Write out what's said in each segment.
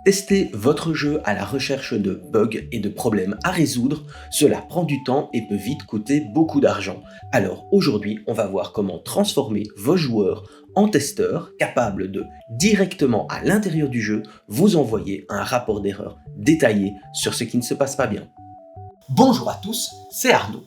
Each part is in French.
Tester votre jeu à la recherche de bugs et de problèmes à résoudre, cela prend du temps et peut vite coûter beaucoup d'argent. Alors aujourd'hui, on va voir comment transformer vos joueurs en testeurs capables de, directement à l'intérieur du jeu, vous envoyer un rapport d'erreur détaillé sur ce qui ne se passe pas bien. Bonjour à tous, c'est Arnaud.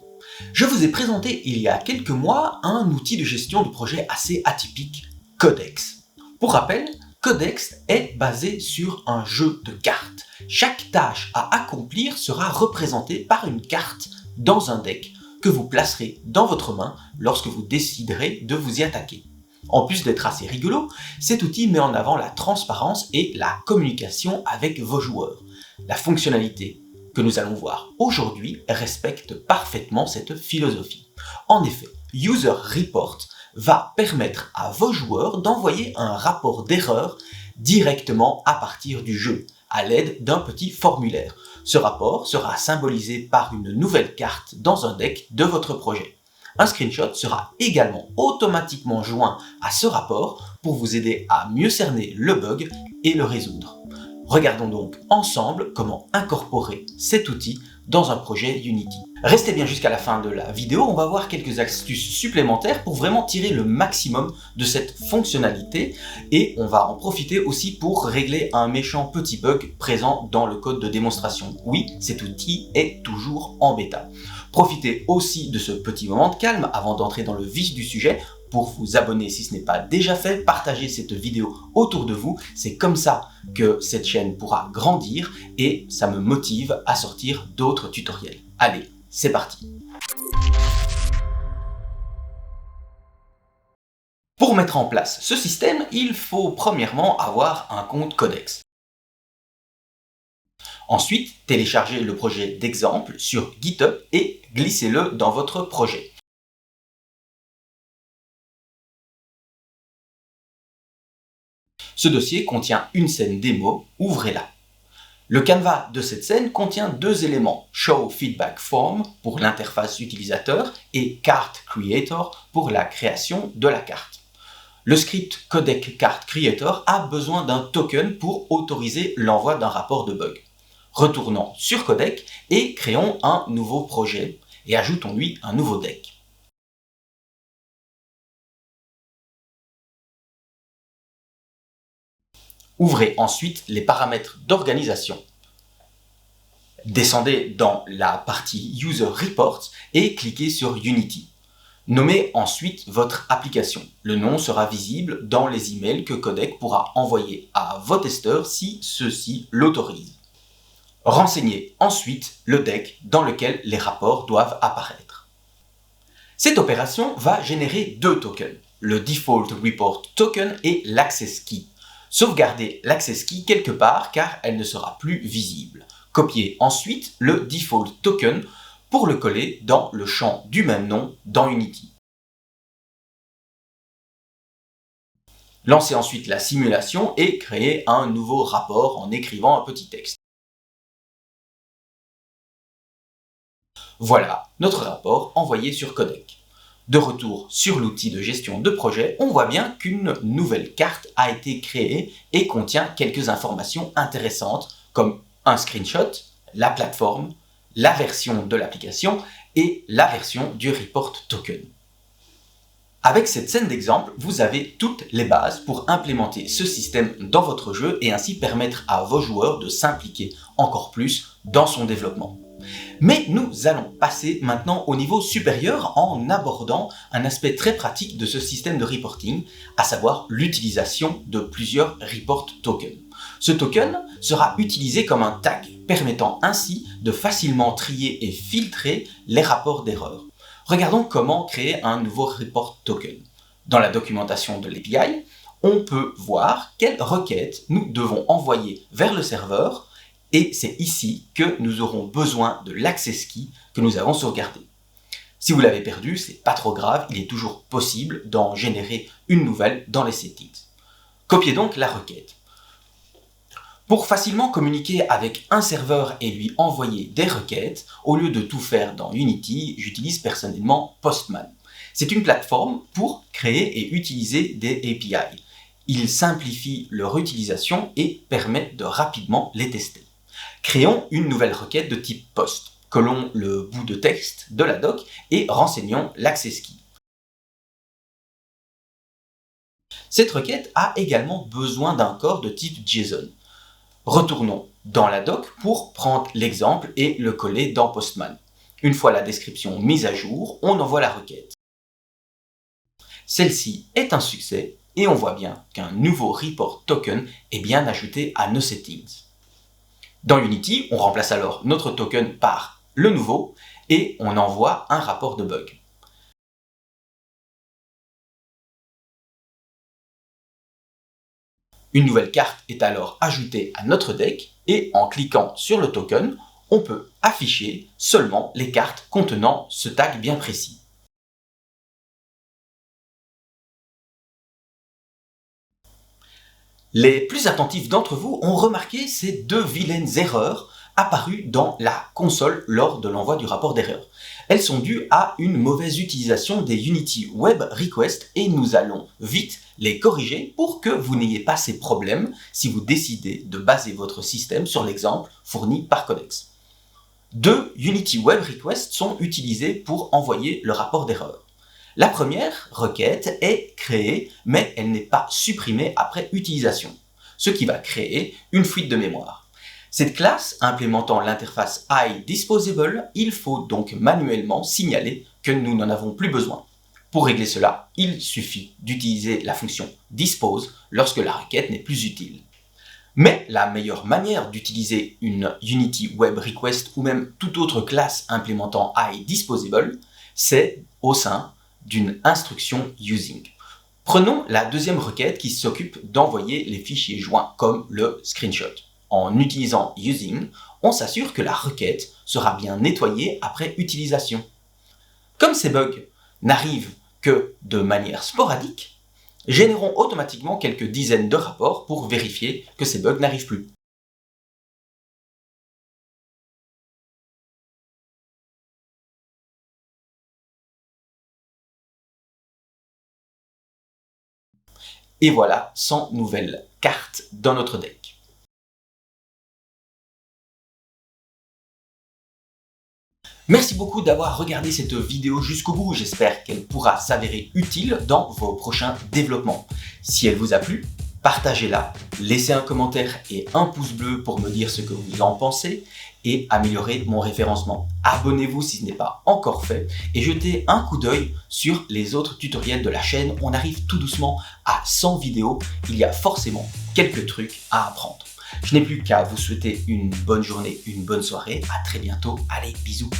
Je vous ai présenté il y a quelques mois un outil de gestion de projet assez atypique, Codex. Pour rappel, Codex est basé sur un jeu de cartes. Chaque tâche à accomplir sera représentée par une carte dans un deck que vous placerez dans votre main lorsque vous déciderez de vous y attaquer. En plus d'être assez rigolo, cet outil met en avant la transparence et la communication avec vos joueurs. La fonctionnalité que nous allons voir aujourd'hui respecte parfaitement cette philosophie. En effet, User Report va permettre à vos joueurs d'envoyer un rapport d'erreur directement à partir du jeu, à l'aide d'un petit formulaire. Ce rapport sera symbolisé par une nouvelle carte dans un deck de votre projet. Un screenshot sera également automatiquement joint à ce rapport pour vous aider à mieux cerner le bug et le résoudre. Regardons donc ensemble comment incorporer cet outil dans un projet Unity. Restez bien jusqu'à la fin de la vidéo, on va voir quelques astuces supplémentaires pour vraiment tirer le maximum de cette fonctionnalité et on va en profiter aussi pour régler un méchant petit bug présent dans le code de démonstration. Oui, cet outil est toujours en bêta. Profitez aussi de ce petit moment de calme avant d'entrer dans le vif du sujet pour vous abonner si ce n'est pas déjà fait, partagez cette vidéo autour de vous, c'est comme ça que cette chaîne pourra grandir et ça me motive à sortir d'autres tutoriels. Allez, c'est parti! Pour mettre en place ce système, il faut premièrement avoir un compte Codex. Ensuite, téléchargez le projet d'exemple sur GitHub et glissez-le dans votre projet. Ce dossier contient une scène démo, ouvrez-la. Le canevas de cette scène contient deux éléments, Show Feedback Form pour l'interface utilisateur et Card Creator pour la création de la carte. Le script Codec Card Creator a besoin d'un token pour autoriser l'envoi d'un rapport de bug. Retournons sur Codec et créons un nouveau projet et ajoutons-lui un nouveau deck. Ouvrez ensuite les paramètres d'organisation. Descendez dans la partie User Reports et cliquez sur Unity. Nommez ensuite votre application. Le nom sera visible dans les emails que Codec pourra envoyer à vos testeurs si ceux-ci l'autorisent. Renseignez ensuite le deck dans lequel les rapports doivent apparaître. Cette opération va générer deux tokens, le Default Report Token et l'Access Key. Sauvegardez l'Access Key quelque part car elle ne sera plus visible. Copiez ensuite le Default Token pour le coller dans le champ du même nom dans Unity. Lancez ensuite la simulation et créez un nouveau rapport en écrivant un petit texte. Voilà notre rapport envoyé sur Codec. De retour sur l'outil de gestion de projet, on voit bien qu'une nouvelle carte a été créée et contient quelques informations intéressantes comme un screenshot, la plateforme, la version de l'application et la version du report token. Avec cette scène d'exemple, vous avez toutes les bases pour implémenter ce système dans votre jeu et ainsi permettre à vos joueurs de s'impliquer encore plus dans son développement. Mais nous allons passer maintenant au niveau supérieur en abordant un aspect très pratique de ce système de reporting, à savoir l'utilisation de plusieurs report tokens. Ce token sera utilisé comme un tag, permettant ainsi de facilement trier et filtrer les rapports d'erreur. Regardons comment créer un nouveau report token. Dans la documentation de l'API, on peut voir quelles requêtes nous devons envoyer vers le serveur. Et c'est ici que nous aurons besoin de l'Access Key que nous avons sauvegardé. Si vous l'avez perdu, c'est pas trop grave, il est toujours possible d'en générer une nouvelle dans les settings. Copiez donc la requête. Pour facilement communiquer avec un serveur et lui envoyer des requêtes, au lieu de tout faire dans Unity, j'utilise personnellement Postman. C'est une plateforme pour créer et utiliser des API. Il simplifie leur utilisation et permet de rapidement les tester. Créons une nouvelle requête de type POST. Collons le bout de texte de la doc et renseignons l'access key. Cette requête a également besoin d'un corps de type JSON. Retournons dans la doc pour prendre l'exemple et le coller dans Postman. Une fois la description mise à jour, on envoie la requête. Celle-ci est un succès et on voit bien qu'un nouveau report token est bien ajouté à nos settings. Dans Unity, on remplace alors notre token par le nouveau et on envoie un rapport de bug. Une nouvelle carte est alors ajoutée à notre deck et en cliquant sur le token, on peut afficher seulement les cartes contenant ce tag bien précis. Les plus attentifs d'entre vous ont remarqué ces deux vilaines erreurs apparues dans la console lors de l'envoi du rapport d'erreur. Elles sont dues à une mauvaise utilisation des Unity Web Requests et nous allons vite les corriger pour que vous n'ayez pas ces problèmes si vous décidez de baser votre système sur l'exemple fourni par Codex. Deux Unity Web Requests sont utilisés pour envoyer le rapport d'erreur. La première requête est créée, mais elle n'est pas supprimée après utilisation, ce qui va créer une fuite de mémoire. Cette classe implémentant l'interface iDisposable, il faut donc manuellement signaler que nous n'en avons plus besoin. Pour régler cela, il suffit d'utiliser la fonction dispose lorsque la requête n'est plus utile. Mais la meilleure manière d'utiliser une Unity Web Request ou même toute autre classe implémentant iDisposable, c'est au sein d'une instruction using. Prenons la deuxième requête qui s'occupe d'envoyer les fichiers joints comme le screenshot. En utilisant using, on s'assure que la requête sera bien nettoyée après utilisation. Comme ces bugs n'arrivent que de manière sporadique, générons automatiquement quelques dizaines de rapports pour vérifier que ces bugs n'arrivent plus. Et voilà 100 nouvelles cartes dans notre deck. Merci beaucoup d'avoir regardé cette vidéo jusqu'au bout, j'espère qu'elle pourra s'avérer utile dans vos prochains développements. Si elle vous a plu, partagez-la, laissez un commentaire et un pouce bleu pour me dire ce que vous en pensez et améliorer mon référencement. Abonnez-vous si ce n'est pas encore fait et jetez un coup d'œil sur les autres tutoriels de la chaîne. On arrive tout doucement à 100 vidéos, il y a forcément quelques trucs à apprendre. Je n'ai plus qu'à vous souhaiter une bonne journée, une bonne soirée, à très bientôt, allez bisous.